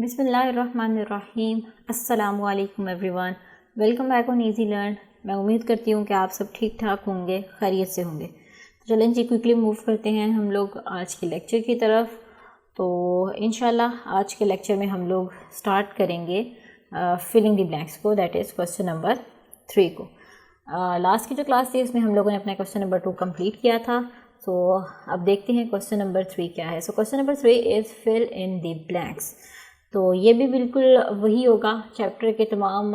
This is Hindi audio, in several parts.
बिस्मिल्लाहिर्रहमानिर्रहीम। अस्सलामु अलैकुम everyone, welcome back on easy learn. मैं उम्मीद करती हूँ कि आप सब ठीक ठाक होंगे, खैरियत से होंगे। तो चलें जी, क्विकली मूव करते हैं हम लोग आज के लेक्चर की तरफ। तो इंशाल्लाह आज के लेक्चर में हम लोग स्टार्ट करेंगे फिलिंग द ब्लैंक्स को, दैट इज़ क्वेश्चन नंबर 3 को। लास्ट की जो क्लास थी उसमें हम लोगों ने अपना क्वेश्चन नंबर 2 कंप्लीट किया था। सो अब देखते हैं क्वेश्चन नंबर 3 क्या है। So question number 3 is fill in the blanks. तो ये भी बिल्कुल वही होगा, चैप्टर के तमाम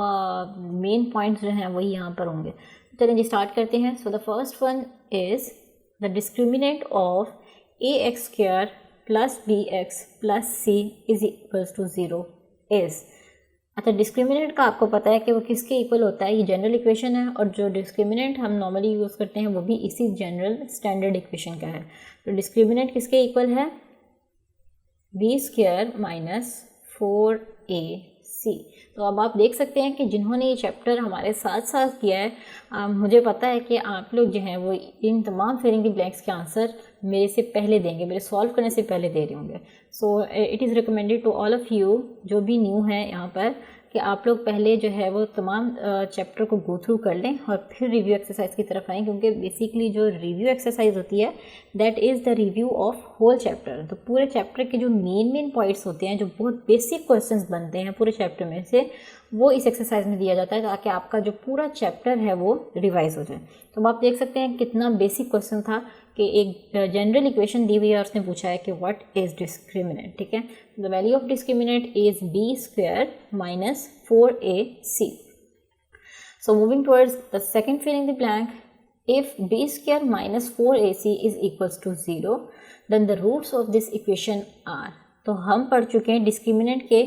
मेन पॉइंट्स जो हैं वही यहाँ पर होंगे। चलिए जी स्टार्ट करते हैं। So the first one is the discriminant of ax² plus bx plus c is equals to 0 is. अच्छा, डिस्क्रिमिनेंट का आपको पता है कि वो किसके इक्वल होता है, ये जनरल इक्वेशन है, और जो डिस्क्रिमिनेंट हम नॉर्मली यूज़ करते हैं वो भी इसी जनरल स्टैंडर्ड इक्वेशन का है। तो डिस्क्रिमिनेंट किसके इक्वल है, b² माइनस 4ac। तो अब आप देख सकते हैं कि जिन्होंने ये चैप्टर हमारे साथ साथ किया है, मुझे पता है कि आप लोग जो हैं वो इन तमाम फिलिंग द ब्लैंक्स के आंसर मेरे से पहले देंगे, मेरे सॉल्व करने से पहले दे रहे होंगे। So it is recommended to all of you जो भी न्यू हैं यहाँ पर, कि आप लोग पहले जो है वो तमाम चैप्टर को गो थ्रू कर लें और फिर रिव्यू एक्सरसाइज की तरफ आएँ, क्योंकि बेसिकली जो रिव्यू एक्सरसाइज होती है that is the review of whole chapter. तो पूरे चैप्टर के जो मेन पॉइंट्स होते हैं, जो बहुत बेसिक क्वेश्चंस बनते हैं पूरे चैप्टर में से, वो इस एक्सरसाइज में दिया जाता है ताकि आपका जो पूरा चैप्टर है वो रिवाइज हो जाए। तो आप देख सकते हैं कितना बेसिक क्वेश्चन था कि एक जनरल इक्वेशन दी हुई है और उसने पूछा है कि व्हाट इज़ डिस्क्रिमिनेंट। ठीक है, the value of discriminant is b² minus 4ac। So moving towards the second filling the blank, if b² minus 4ac is equals to 0 then the roots of this equation are। तो हम पढ़ चुके हैं डिस्क्रिमिनेंट के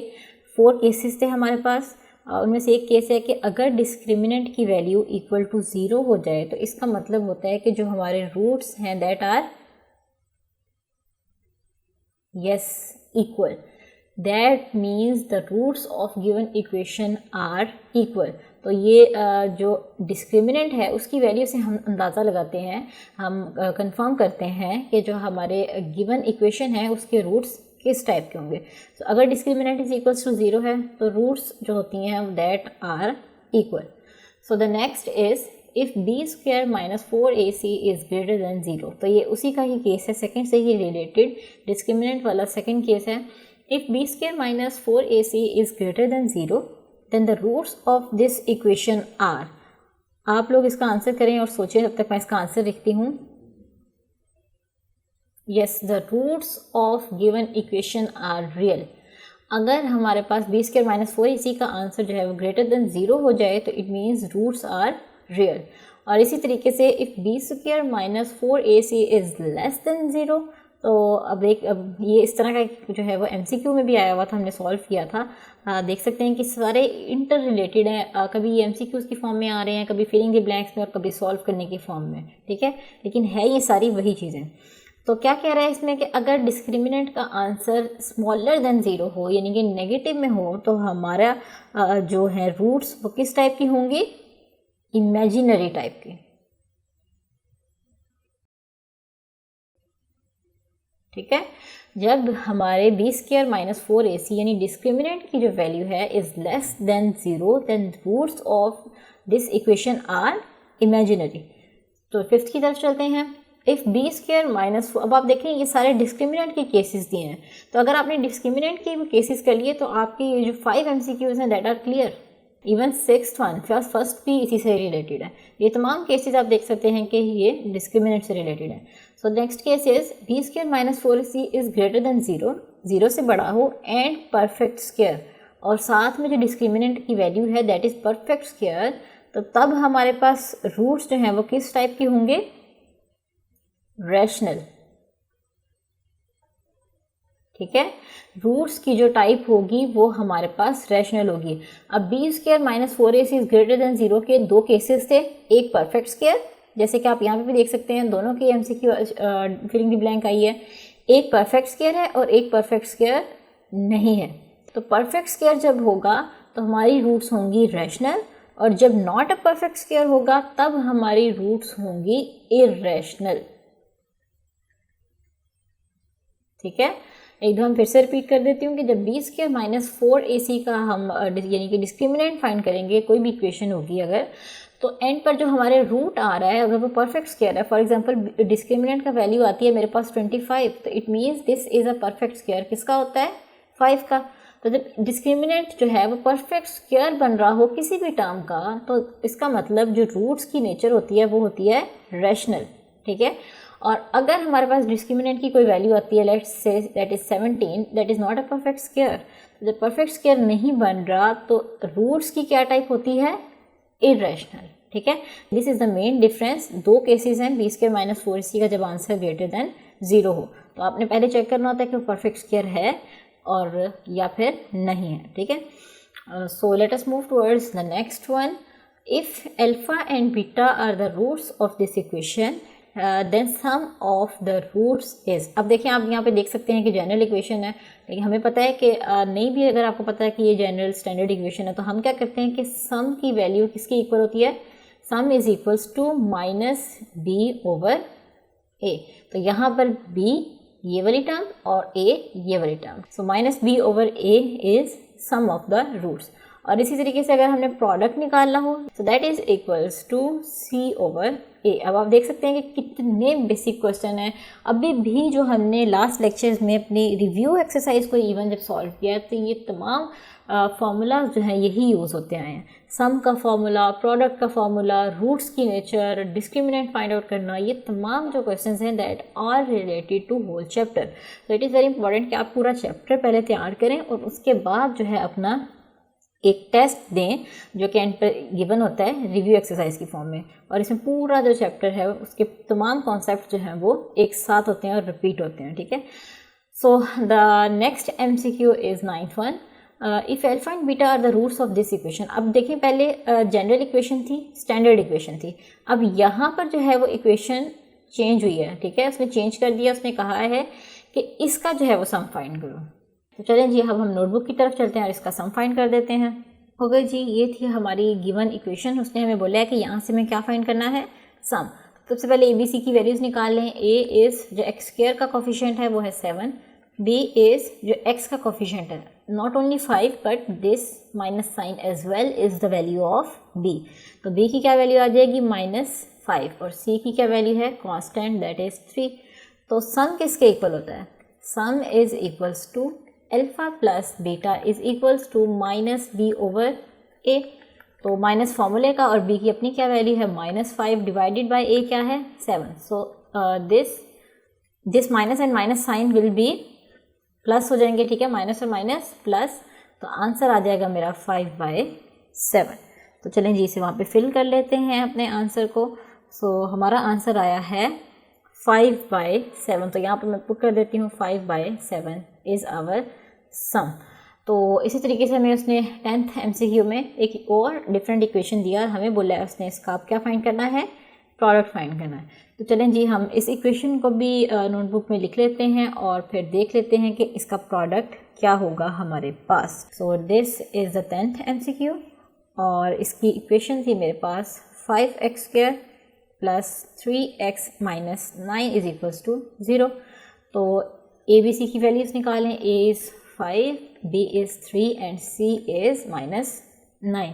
4 केसेस थे हमारे पास। उनमें से एक केस है कि अगर डिस्क्रिमिनेंट की वैल्यू इक्वल टू 0 हो जाए तो इसका मतलब होता है कि जो हमारे रूट्स हैं that are yes equal. That means the roots of given equation are equal. तो ये जो डिस्क्रिमिनेंट है उसकी वैल्यू से हम अंदाज़ा लगाते हैं, हम कंफर्म करते हैं कि जो हमारे गिवन इक्वेशन है उसके रूट्स किस टाइप के होंगे। तो अगर डिस्क्रिमिनेंट इज इक्वल्स टू 0 है तो रूट्स जो होती हैं that are equal. So the next is if b² minus 4ac is greater than 0। तो ये उसी का ही केस है, सेकेंड से ही रिलेटेड डिस्क्रिमिनेंट वाला सेकेंड केस है। If b² minus 4ac is greater than 0 then the roots of this equation are। आप लोग इसका आंसर करें और सोचें, जब तक मैं इसका आंसर लिखती हूँ। yes, the roots of given equation are real। अगर हमारे पास b² minus 4ac का आंसर जो है वो ग्रेटर देन 0 हो जाए तो it means roots are real. और इसी तरीके से if b² minus 4ac is less than 0, तो अब ये इस तरह का जो है वो MCQ में भी आया हुआ था, हमने सॉल्व किया था। देख सकते हैं कि सारे इंटर रिलेटेड हैं, कभी ये MCQs की फॉर्म में आ रहे हैं, कभी फिलिंग द ब्लैंक्स में और कभी सॉल्व करने की फॉर्म में। ठीक है, लेकिन है ये सारी वही चीज़ें। तो क्या कह रहा है इसमें कि अगर डिस्क्रिमिनेंट का आंसर स्मॉलर देन 0 हो, यानी कि नेगेटिव में हो, तो हमारा जो है रूट्स वो किस टाइप की होंगी, इमेजिनरी टाइप की। ठीक है, जब हमारे b² माइनस 4ac यानी डिस्क्रिमिनेंट की जो वैल्यू है is less than 0 then roots of this equation are imaginary. तो फिफ्थ की तरफ चलते हैं। इफ़ b² माइनस, अब आप देखें ये सारे डिस्क्रिमिनेंट के केसेस दिए हैं, तो अगर आपने डिस्क्रिमिनेंट के केसेस कर लिए तो आपकी ये जो 5 MCQs हैं that are clear. Even sixth one, first भी इसी से रिलेटेड है। ये तमाम केसेस आप देख सकते हैं कि ये डिस्क्रिमिनेंट से रिलेटेड है। So next case is b² minus 4ac is greater than 0, 0 से बड़ा हो, एंड परफेक्ट स्क्वायर, और साथ में जो डिस्क्रिमिनेंट की वैल्यू है दैट इज़ परफेक्ट स्क्वायर। तो तब हमारे पास रूट्स जो हैं वो किस टाइप के होंगे, रैशनल। ठीक है, रूट्स की जो टाइप होगी वो हमारे पास रैशनल होगी। अब b² minus 4ac is greater than 0 के 2 केसेस थे, एक परफेक्ट स्क्वायर, जैसे कि आप यहाँ पे भी देख सकते हैं दोनों की MCQ फिलिंग द ब्लैंक आई है, एक परफेक्ट स्क्वायर है और एक परफेक्ट स्क्वायर नहीं है। तो परफेक्ट स्क्वायर जब होगा तो हमारी रूट्स होंगी रैशनल, और जब नॉट अ परफेक्ट स्क्वायर होगा तब हमारी रूट्स होंगी इररेशनल। ठीक है, एक दो हम फिर से रिपीट कर देती हूँ कि जब बी स्क्वायर माइनस 4ac का हम यानी कि डिस्क्रिमिनेंट फाइंड करेंगे, कोई भी इक्वेशन होगी अगर, तो एंड पर जो हमारे रूट आ रहा है अगर वो परफेक्ट स्क्वायर है, फॉर एग्जांपल डिस्क्रिमिनेंट का वैल्यू आती है मेरे पास 25, तो it means this is a perfect square किसका होता है, 5 का। तो जब डिस्क्रिमिनेंट जो है वो परफेक्ट स्क्वायर बन रहा हो किसी भी टर्म का, तो इसका मतलब जो रूट्स की नेचर होती है वो होती है रैशनल, ठीक है। और अगर हमारे पास डिस्क्रिमिनेंट की कोई वैल्यू आती है, let's say that is 17, that is not a perfect square. जब परफेक्ट स्क्वायर नहीं बन रहा तो रूट्स की क्या टाइप होती है, इरेशनल, ठीक है। This is the main difference. दो केसेस हैं बी स्क्वायर माइनस 4ac का जब आंसर ग्रेटर देन 0 हो, तो आपने पहले चेक करना होता है कि वो परफेक्ट स्क्वायर है और या फिर नहीं है, ठीक है। So let us move towards the next one. If alpha and beta are the roots of this equation then sum of the roots is. अब देखिए आप यहाँ पे देख सकते हैं कि जनरल इक्वेशन है, लेकिन हमें पता है कि नहीं भी अगर आपको पता है कि ये जनरल स्टैंडर्ड इक्वेशन है, तो हम क्या करते हैं कि सम की वैल्यू किसके इक्वल होती है, sum is equals to minus b over a. तो यहाँ पर b ये वाली टर्म और a ये वाली term, so minus b over a is sum of the roots. और इसी तरीके से अगर हमने प्रोडक्ट निकालना हो तो that is equals to c over a। अब आप देख सकते हैं कि कितने बेसिक क्वेश्चन है। अभी भी जो हमने लास्ट लेक्चर्स में अपनी रिव्यू एक्सरसाइज को इवन जब सॉल्व किया तो ये तमाम फार्मूलाज जो हैं यही यूज़ होते आए हैं। सम का फार्मूला, प्रोडक्ट का फार्मूला, रूट्स की नेचर, डिस्क्रिमिनेंट फाइंड आउट करना, ये तमाम जो क्वेश्चंस हैं that are related to whole chapter. तो इट इज़ वेरी इंपॉर्टेंट कि आप पूरा चैप्टर पहले तैयार करें और उसके बाद जो है अपना एक टेस्ट दें जो कि एंड पर गिवन होता है रिव्यू एक्सरसाइज की फॉर्म में, और इसमें पूरा जो चैप्टर है उसके तमाम कॉन्सेप्ट जो हैं वो एक साथ होते हैं और रिपीट होते हैं, ठीक है। So the next MCQ is 9th one. If alpha and beta are the roots of this equation. अब देखिए पहले जनरल इक्वेशन थी, स्टैंडर्ड इक्वेशन थी, अब यहाँ पर जो है वो इक्वेशन चेंज हुई है, ठीक है। उसने चेंज कर दिया, उसने कहा है कि इसका जो है वो सम फाइंड करो। तो चलें जी अब हम नोटबुक की तरफ चलते हैं और इसका सम फाइंड कर देते हैं। हो गई जी, ये थी हमारी गिवन इक्वेशन। उसने हमें बोला है कि यहाँ से हमें क्या फाइंड करना है, सम। सबसे पहले ABC की वैल्यूज़ निकाल लें। A इज़ जो x स्क्वायर का कोफिशिएंट है वो है 7, B इज़ जो x का कोफिशिएंट है not only 5 but this minus sign as well is the value of B। तो B की क्या वैल्यू आ जाएगी, -5, और C की क्या वैल्यू है, कांस्टेंट, दैट इज़ 3। तो सम किसके इक्वल होता है, sum is equals to alpha plus beta is equals to minus b over a. तो माइनस फॉर्मूले का और b की अपनी क्या वैल्यू है, -5 डिवाइडेड बाय a क्या है, 7। So this minus and minus sign will be plus हो जाएंगे, ठीक है, माइनस और माइनस प्लस, तो आंसर आ जाएगा मेरा 5/7। तो चलें जी इसे वहाँ पे फिल कर लेते हैं अपने आंसर को। सो हमारा आंसर आया है 5/7। तो यहाँ पर मैं पुट कर देती हूँ 5/7 इज़ आवर सम। तो इसी तरीके से हमें उसने 10th MCQ में एक और डिफरेंट इक्वेशन दिया, हमें बोला है उसने इसका आप क्या फाइंड करना है, प्रोडक्ट फाइंड करना है। तो चलें जी हम इस इक्वेशन को भी नोटबुक में लिख लेते हैं और फिर देख लेते हैं कि इसका प्रोडक्ट क्या होगा हमारे पास। So this is the 10th MCQ और इसकी इक्वेशन थी मेरे पास 5x² plus 3x minus 9 is equals to 0। तो ABC की वैल्यूज़ निकालें, A is 5, B is 3 and C is -9।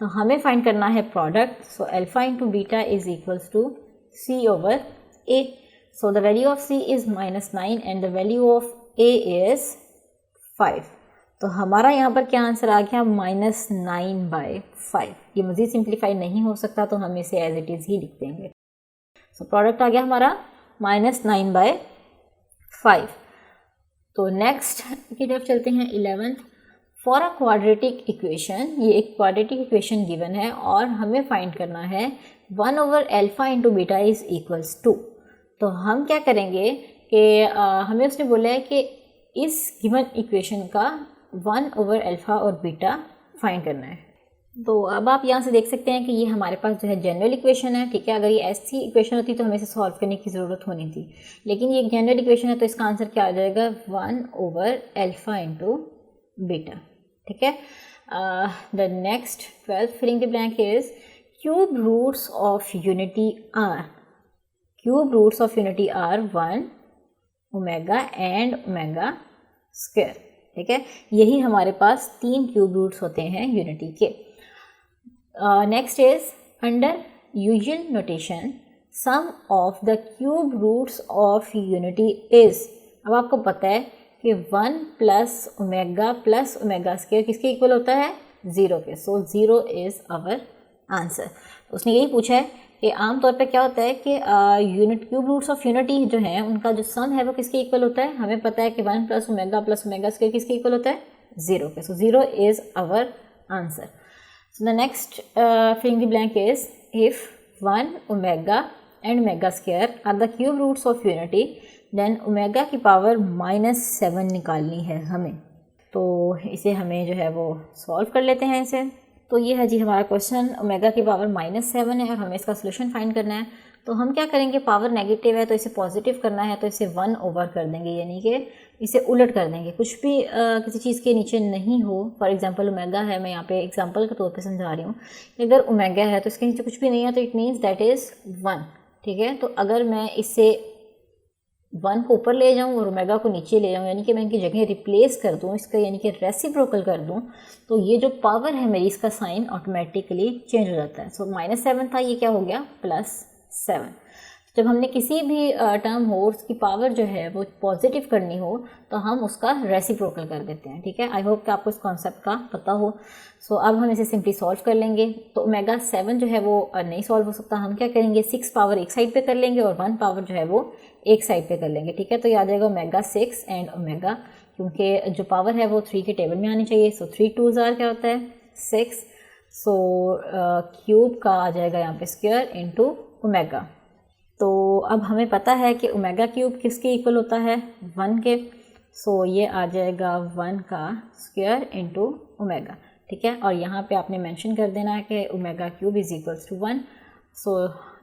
तो हमें फाइंड करना है product. So alpha into beta is equals to C over A। So the value of C is -9 and the value of A is 5। तो हमारा यहाँ पर क्या आंसर आ गया, -9/5। ये मज़ीद सिंप्लीफाई नहीं हो सकता तो हम इसे एज इट इज़ ही लिख देंगे। सो प्रोडक्ट आ गया हमारा -9/5। तो नेक्स्ट की तरफ चलते हैं 11th। For a quadratic equation, ये एक क्वाड्रेटिक इक्वेशन गिवन है और हमें फाइंड करना है 1/अल्फा into beta is equals to. तो हम क्या करेंगे कि हमें उसने बोला है कि इस गिवन इक्वेशन का 1/अल्फा और बीटा फाइंड करना है। तो अब आप यहाँ से देख सकते हैं कि ये हमारे पास जो है जनरल इक्वेशन है, ठीक है। अगर ये ऐसी इक्वेशन होती तो हमें इसे सॉल्व करने की ज़रूरत होनी थी, लेकिन ये एक जनरल इक्वेशन है तो इसका आंसर क्या आ जाएगा, 1/अल्फा इंटू बीटा, ठीक है। The next 12th filling the blank is cube roots of unity are. Cube roots of unity are 1 omega and omega square. ठीक है, यही हमारे पास 3 क्यूब रूट्स होते हैं यूनिटी के। Next is under usual notation sum of the cube roots of unity is. अब आपको पता है कि 1 प्लस ओमेगा स्क्वायर किसके इक्वल होता है? 0 के। So 0 is our answer. उसने यही पूछा है कि आमतौर पे क्या होता है कि unit cube roots of unity जो है उनका जो सम है वो किसके इक्वल होता है? हमें पता है कि 1 प्लस ओमेगा स्क्वायर किसके इक्वल होता है? 0 के। So 0 is our answer. So the next fill in the blank is if 1 omega and omega square are the cube roots of unity then omega की पावर -7 निकालनी है हमें। तो इसे हमें जो है वो सॉल्व कर लेते हैं इसे। तो ये है जी हमारा क्वेश्चन, ओमेगा की पावर -7 है और हमें इसका सोल्यूशन फाइंड करना है। तो हम क्या करेंगे, पावर नेगेटिव है तो इसे पॉजिटिव करना है तो इसे 1 ओवर कर देंगे, यानी कि इसे उलट कर देंगे। कुछ भी किसी चीज़ के नीचे नहीं हो, फॉर एग्जांपल ओमेगा है, मैं यहाँ पे एग्जांपल के तौर पे समझा रही हूँ। अगर ओमेगा है तो इसके नीचे कुछ भी नहीं है तो इट मीन्स दैट इज़ 1। ठीक है, तो अगर मैं इससे 1 को ऊपर ले जाऊँ और ओमेगा को नीचे ले जाऊँ, यानी कि मैं इनकी जगह रिप्लेस कर दूँ, इसका यानी कि रेसिप्रोकल कर दूँ, तो ये जो पावर है मेरी इसका साइन ऑटोमेटिकली चेंज हो जाता है। सो -7 था, ये क्या हो गया +7। जब हमने किसी भी टर्म हो उसकी पावर जो है वो पॉजिटिव करनी हो तो हम उसका रेसिप्रोकल कर देते हैं। ठीक है, आई होप कि आपको इस कॉन्सेप्ट का पता हो। सो अब हम इसे सिंपली सॉल्व कर लेंगे। तो ओमेगा 7 जो है वो नहीं सॉल्व हो सकता, हम क्या करेंगे 6 पावर एक साइड पे कर लेंगे और 1 पावर जो है वो एक साइड पे कर लेंगे। ठीक है, तो याद आएगा ओमेगा 6 एंड ओमेगा, क्योंकि जो पावर है वो 3 के टेबल में आनी चाहिए। सो 3 2 क्या होता है 6। सो क्यूब का आ जाएगा यहाँ पे स्क्वायर इंटू ओमेगा। तो अब हमें पता है कि ओमेगा क्यूब किसके इक्वल होता है 1 के। सो ये आ जाएगा 1 का स्क्वायर इंटू ओमेगा। ठीक है, और यहाँ पे आपने मेंशन कर देना है कि omega cube is equals to 1। So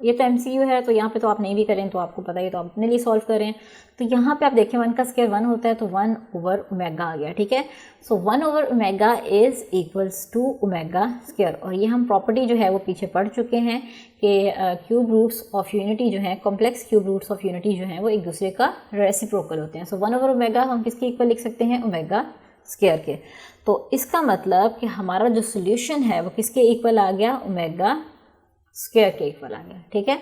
ये तो एमसीयू है, तो यहाँ पे तो आप नहीं भी करें तो आपको पता ही, तो आप अपने लिए सॉल्व करें। तो यहाँ पे आप देखें 1 का स्क्वायर 1 होता है तो 1 ओवर ओमेगा आ गया। ठीक है, so 1 over omega is equals to omega square. और ये हम प्रॉपर्टी जो है वो पीछे पढ़ चुके हैं कि क्यूब रूट्स ऑफ यूनिटी जो है, complex cube roots of unity जो है वो एक दूसरे का रेसिप्रोकल होते हैं। सो 1 ओवर ओमेगा हम किसके इक्वल लिख सकते हैं, ओमेगा स्क्वायर के। तो इसका मतलब कि हमारा जो सोल्यूशन है वो किसके इक्वल आ गया, ओमेगा स्क्वायर के इक्वल आ गया। ठीक है,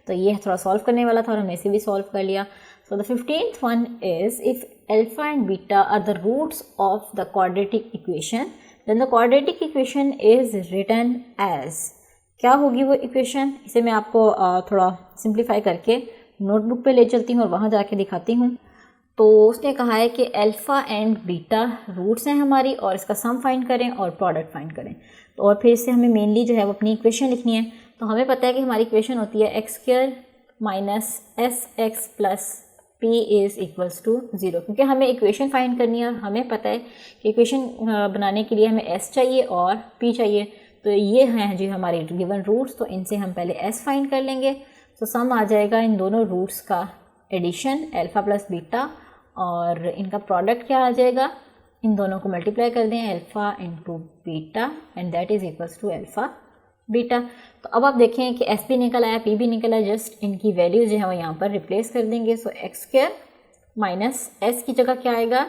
तो ये थोड़ा सॉल्व करने वाला था और हमने इसे भी सॉल्व कर लिया। So the 15th one is if alpha and beta are the roots of the quadratic equation then the quadratic equation is written as. क्या होगी वो इक्वेशन, इसे मैं आपको थोड़ा सिंप्लीफाई करके नोटबुक पे ले चलती हूँ और वहाँ जाके दिखाती हूँ। तो उसने कहा है कि अल्फ़ा एंड बीटा रूट्स हैं हमारी और इसका सम फाइंड करें और प्रोडक्ट फाइंड करें। तो और फिर इससे हमें मेनली जो है वो अपनी इक्वेशन लिखनी है। तो हमें पता है कि हमारी इक्वेशन होती है x square minus s x plus p is equals to 0, क्योंकि हमें इक्वेशन फाइंड करनी है और हमें पता है कि इक्वेशन बनाने के लिए हमें एस चाहिए और पी चाहिए। तो ये हैं जी हमारे गिवन रूट्स, तो इनसे हम पहले एस फाइंड कर लेंगे। तो सम आ जाएगा इन दोनों रूट्स का एडिशन अल्फ़ा प्लस बीटा, और इनका प्रोडक्ट क्या आ जाएगा, इन दोनों को मल्टीप्लाई कर दें alpha into beta and that is equals to alpha beta. तो अब आप देखें कि एस भी निकल आया, पी भी निकल आया, जस्ट इनकी वैल्यू जो है वो यहाँ पर रिप्लेस कर देंगे। सो एक्स स्क्वायर माइनस एस की जगह क्या आएगा,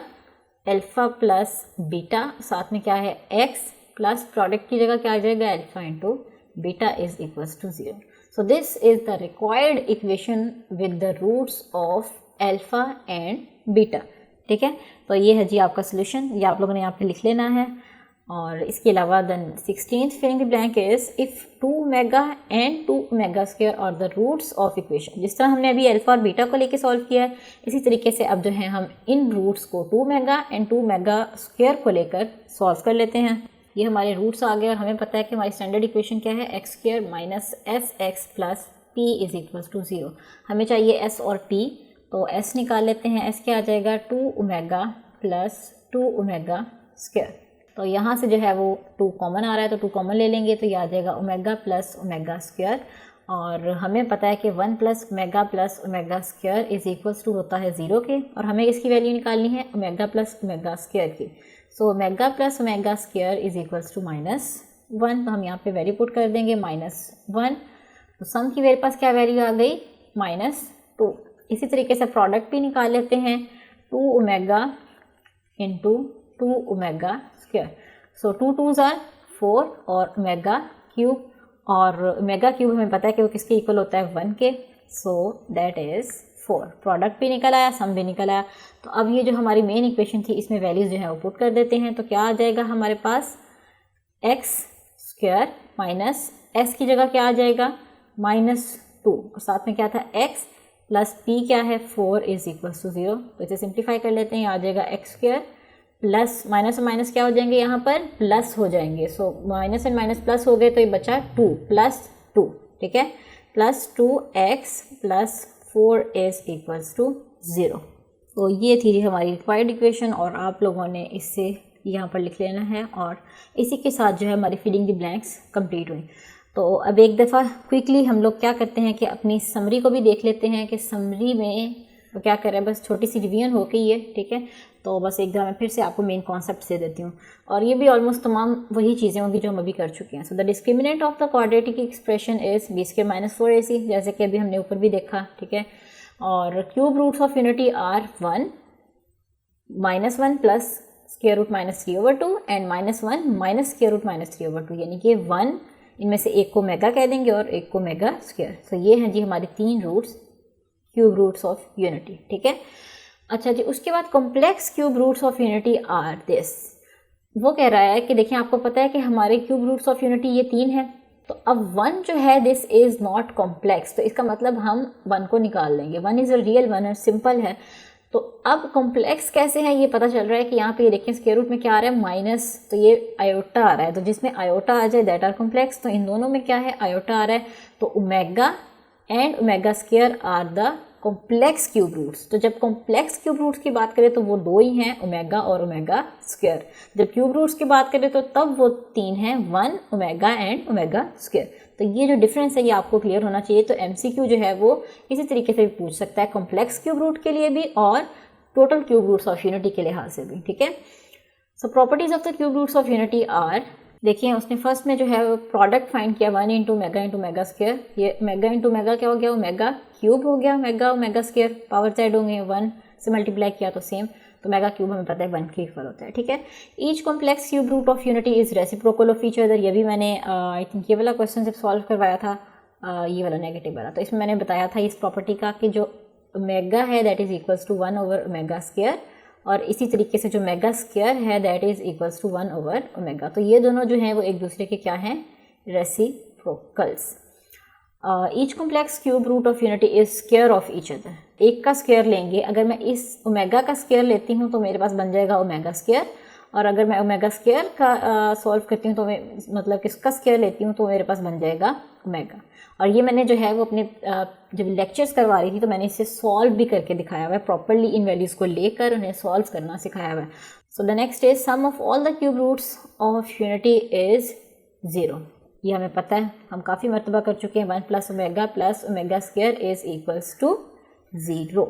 अल्फ़ा प्लस बीटा, साथ में क्या है एक्स, प्लस प्रोडक्ट की जगह क्या आ जाएगा, alpha into beta is equals to 0। So this is the required equation with the roots of alpha and beta. ठीक है, तो ये है जी आपका सोल्यूशन, ये आप लोगों ने यहाँ पे लिख लेना है। और इसके अलावा then 16th filling the blank is if 2 omega and 2 omega square are the roots of equation. जिस तरह हमने अभी अल्फ़ा और बीटा को लेके सॉल्व किया है, इसी तरीके से अब जो है हम इन रूट्स को 2 ओमेगा एंड 2 ओमेगा स्क्वायर को लेकर सॉल्व कर लेते हैं। ये हमारे रूट्स आ गए और हमें पता है कि हमारी स्टैंडर्ड इक्वेशन क्या है, x square minus s x plus p is equals to 0। हमें चाहिए एस और पी, तो एस निकाल लेते हैं। एस क्या आ जाएगा, 2 ओमेगा प्लस 2 ओमेगा स्क्वायर। तो यहाँ से जो है वो 2 कॉमन आ रहा है तो 2 कॉमन ले लेंगे, तो ये आ जाएगा ओमेगा प्लस ओमेगा स्क्वायर। और हमें पता है कि 1 plus omega square is equals to होता है 0 के, और हमें इसकी वैल्यू निकालनी है ओमेगा प्लस ओमेगा स्क्वायर की। So omega plus omega square is equals to -1, तो हम यहाँ पे वैल्यू पुट कर देंगे -1। तो सम की मेरे पास क्या वैल्यू आ गई, -2। इसी तरीके से प्रोडक्ट भी निकाल लेते हैं, 2 omega into 2 omega square. So 2 2s are 4 और ओमेगा क्यूब, और ओमेगा क्यूब हमें पता है कि वो किसके इक्वल होता है 1 के। So that is 4। प्रोडक्ट भी निकल आया, सम भी निकल आया। तो अब ये जो हमारी मेन इक्वेशन थी इसमें वैल्यूज़ जो है वो पुट कर देते हैं। तो क्या आ जाएगा हमारे पास एक्स स्क्वायर माइनस एस की जगह क्या आ जाएगा -2, और साथ में क्या था एक्स प्लस पी क्या है 4 इज इक्वल टू 0। तो इसे सिंप्लीफाई कर लेते हैं, आ जाएगा एक्स स्क्वायर प्लस माइनस और माइनस क्या हो जाएंगे यहाँ पर प्लस हो जाएंगे। So minus and minus plus हो गए तो ये बचा 2 प्लस 2, ठीक है, plus 2x plus 4 is equals to 0। तो ये थी हमारी रिक्वायर्ड इक्वेशन और आप लोगों ने इससे यहाँ पर लिख लेना है, और इसी के साथ जो है हमारी फिलिंग द ब्लैंक्स कंप्लीट हुई। तो अब एक दफ़ा क्विकली हम लोग क्या करते हैं कि अपनी समरी को भी देख लेते हैं कि समरी में तो क्या करें, बस छोटी सी रिवीजन हो गई है, ठीक है। तो बस एक दफ़ा मैं फिर से आपको मेन कॉन्सेप्ट दे देती हूँ, और ये भी ऑलमोस्ट तमाम वही चीज़ें होंगी जो हम अभी कर चुके हैं। So the discriminant of the quadratic expression is b² - 4ac, जैसे कि अभी हमने ऊपर भी देखा, ठीक है। और cube roots of unity are 1 -1 plus square root -3/2 and -1 minus square root -3/2, यानी कि 1 इनमें से एक को मेगा कह देंगे और एक को मेगा स्क्वायर। तो ये हैं जी हमारे 3 रूट्स, क्यूब रूट्स ऑफ यूनिटी, ठीक है। अच्छा जी, उसके बाद complex cube roots of unity are this. वो कह रहा है कि देखिए आपको पता है कि हमारे क्यूब रूट्स ऑफ यूनिटी ये 3 है, तो अब 1 जो है दिस इज़ नॉट कॉम्प्लेक्स, तो इसका मतलब हम 1 को निकाल लेंगे। 1 इज़ अ रियल 1 है, सिंपल है। तो अब कॉम्प्लेक्स कैसे है ये पता चल रहा है कि यहाँ पे ये देखिए स्क्वायर रूट में क्या आ रहा है माइनस, तो ये आयोटा आ रहा है, तो जिसमें आयोटा आ जाए दैट आर कॉम्प्लेक्स। तो इन दोनों में क्या है आयोटा आ रहा है, तो omega and omega square are the complex cube roots. तो जब कॉम्प्लेक्स क्यूब रूट्स की बात करें तो वो 2 ही हैं, ओमेगा और ओमेगा स्क्वायर। जब क्यूब रूट्स की बात करें तो तब वो 3 हैं, 1 ओमेगा एंड ओमेगा स्क्वायर। तो ये जो डिफरेंस है ये आपको क्लियर होना चाहिए। तो MCQ जो है वो इसी तरीके से भी पूछ सकता है, कॉम्प्लेक्स क्यूब रूट के लिए भी और total cube roots of unity के लिहाज से भी, ठीक है। So properties of the cube roots of unity are, देखिए उसने फर्स्ट में जो है प्रोडक्ट फाइंड किया 1 into mega into mega square. ये मेगा इंटू मेगा क्या हो गया, ओमेगा क्यूब हो गया, mega omega square power side होंगे 1 से मल्टीप्लाई किया तो सेम, तो मेगा क्यूब हमें पता है 1 के इक्वल होता है, ठीक है। Each complex cube root of unity is reciprocal of each other. ये भी मैंने आई थिंक ये वाला क्वेश्चन जब सॉल्व करवाया था, ये वाला नेगेटिव वाला, तो इसमें मैंने बताया था इस प्रॉपर्टी का कि जो ओमेगा है that is equals to 1 over omega square, और इसी तरीके से जो मेगा स्क्वायर है that is equals to 1 over omega. तो ये दोनों जो हैं वो एक दूसरे के क्या हैं, reciprocals. Each complex cube root of unity is square of each other. एक का स्क्वायर लेंगे, अगर मैं इस ओमेगा का स्क्वायर लेती हूँ तो मेरे पास बन जाएगा ओमेगा स्क्वायर, और अगर मैं ओमेगा स्क्वायर का सॉल्व करती हूँ तो मैं मतलब किसका स्क्वायर लेती हूँ तो मेरे पास बन जाएगा ओमेगा। और ये मैंने जो है वो अपने जब लेक्चर्स करवा रही थी तो मैंने इसे सॉल्व भी करके दिखाया हुआ है, प्रॉपरली इन वैल्यूज़ को लेकर उन्हें सॉल्व करना सिखाया हुआ है। So the next is sum of all the cube roots of unity is 0। ये हमें पता है, हम काफ़ी मरतबा कर चुके हैं, 1 plus omega square is equals to 0।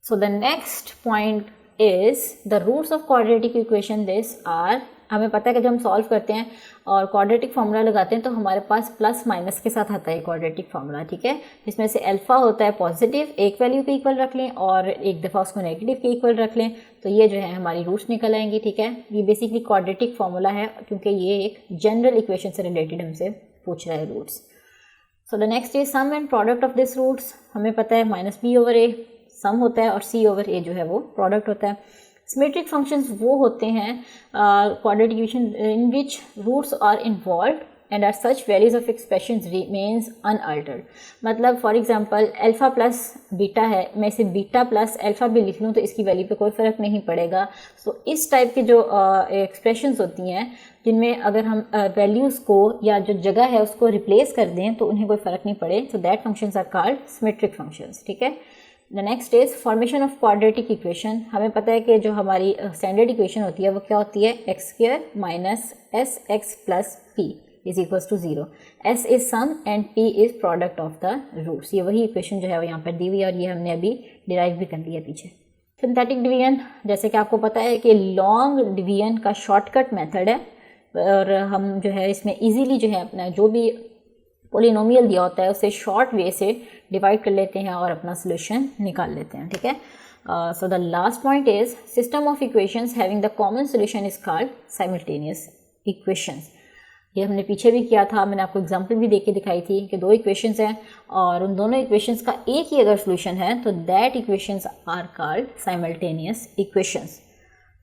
So the next point is the roots of quadratic equation this are. हमें पता है कि जब हम सॉल्व करते हैं और क्वाड्रेटिक फार्मूला लगाते हैं तो हमारे पास प्लस माइनस के साथ आता है क्वाड्रेटिक फार्मूला, ठीक है। जिसमें से अल्फा होता है पॉजिटिव, एक वैल्यू के इक्वल रख लें और एक दफ़ा उसको नेगेटिव के इक्वल रख लें, तो ये जो है हमारी रूट्स निकल आएंगी, ठीक है। ये बेसिकली क्वाड्रेटिक फार्मूला है क्योंकि ये एक जनरल इक्वेशन से रिलेटेड हमसे पूछ रहा है roots. So the next is sum and product of this roots. हमें पता है -b/a सम होता है और c/a जो है वो प्रोडक्ट होता है। सिमेट्रिक फंक्शंस वो होते हैं quadratic equation in which roots are involve and are such values of expressions remains unaltered. मतलब for example alpha plus beta है, मैं इसे बीटा प्लस अल्फा भी लिख लूँ तो इसकी वैल्यू पे कोई फ़र्क नहीं पड़ेगा। सो इस टाइप की जो एक्सप्रेशंस होती हैं जिनमें अगर हम वैल्यूज़ को या जो जगह है उसको रिप्लेस कर दें तो उन्हें कोई फ़र्क नहीं पड़े, so that functions are called symmetric functions, ठीक है। The next is formation of quadratic equation. हमें पता है कि जो हमारी स्टैंडर्ड इक्वेशन होती है वो क्या होती है, x² minus sx plus p is equals to 0। s is sum and p is product of the roots. ये वही इक्वेशन जो है वो यहाँ पर दी हुई है और ये हमने अभी डिराइव भी कर लिया पीछे। सिंथेटिक डिवीजन, जैसे कि आपको पता है कि लॉन्ग डिवीजन का शॉर्टकट मेथड है, और हम जो है इसमें ईजीली जो है अपना जो भी पॉलिनोमियल दिया होता है उसे शॉर्ट वे से डिवाइड कर लेते हैं और अपना सोल्यूशन निकाल लेते हैं, ठीक है। So the last point is system of equations having the common solution is called simultaneous equations. ये हमने पीछे भी किया था, मैंने आपको एग्जांपल भी देके दिखाई थी कि दो इक्वेशंस हैं और उन दोनों इक्वेशंस का एक ही अगर सॉल्यूशन है तो that equations are called simultaneous equations.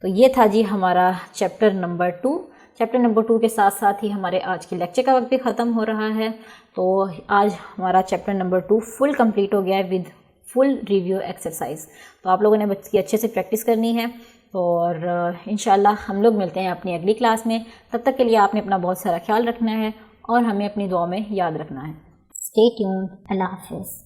तो ये था जी हमारा चैप्टर नंबर 2. चैप्टर नंबर 2 के साथ साथ ही हमारे आज के लेक्चर का वक्त भी ख़त्म हो रहा है. तो आज हमारा चैप्टर नंबर 2 फुल कंप्लीट हो गया है विद फुल रिव्यू एक्सरसाइज. तो आप लोगों ने इसकी अच्छे से प्रैक्टिस करनी है और इंशाल्लाह हम लोग मिलते हैं अपनी अगली क्लास में. तब तक के लिए आपने अपना बहुत सारा ख्याल रखना है और हमें अपनी दुआ में याद रखना है. Stay tuned. अल्लाह हाफ़िज़.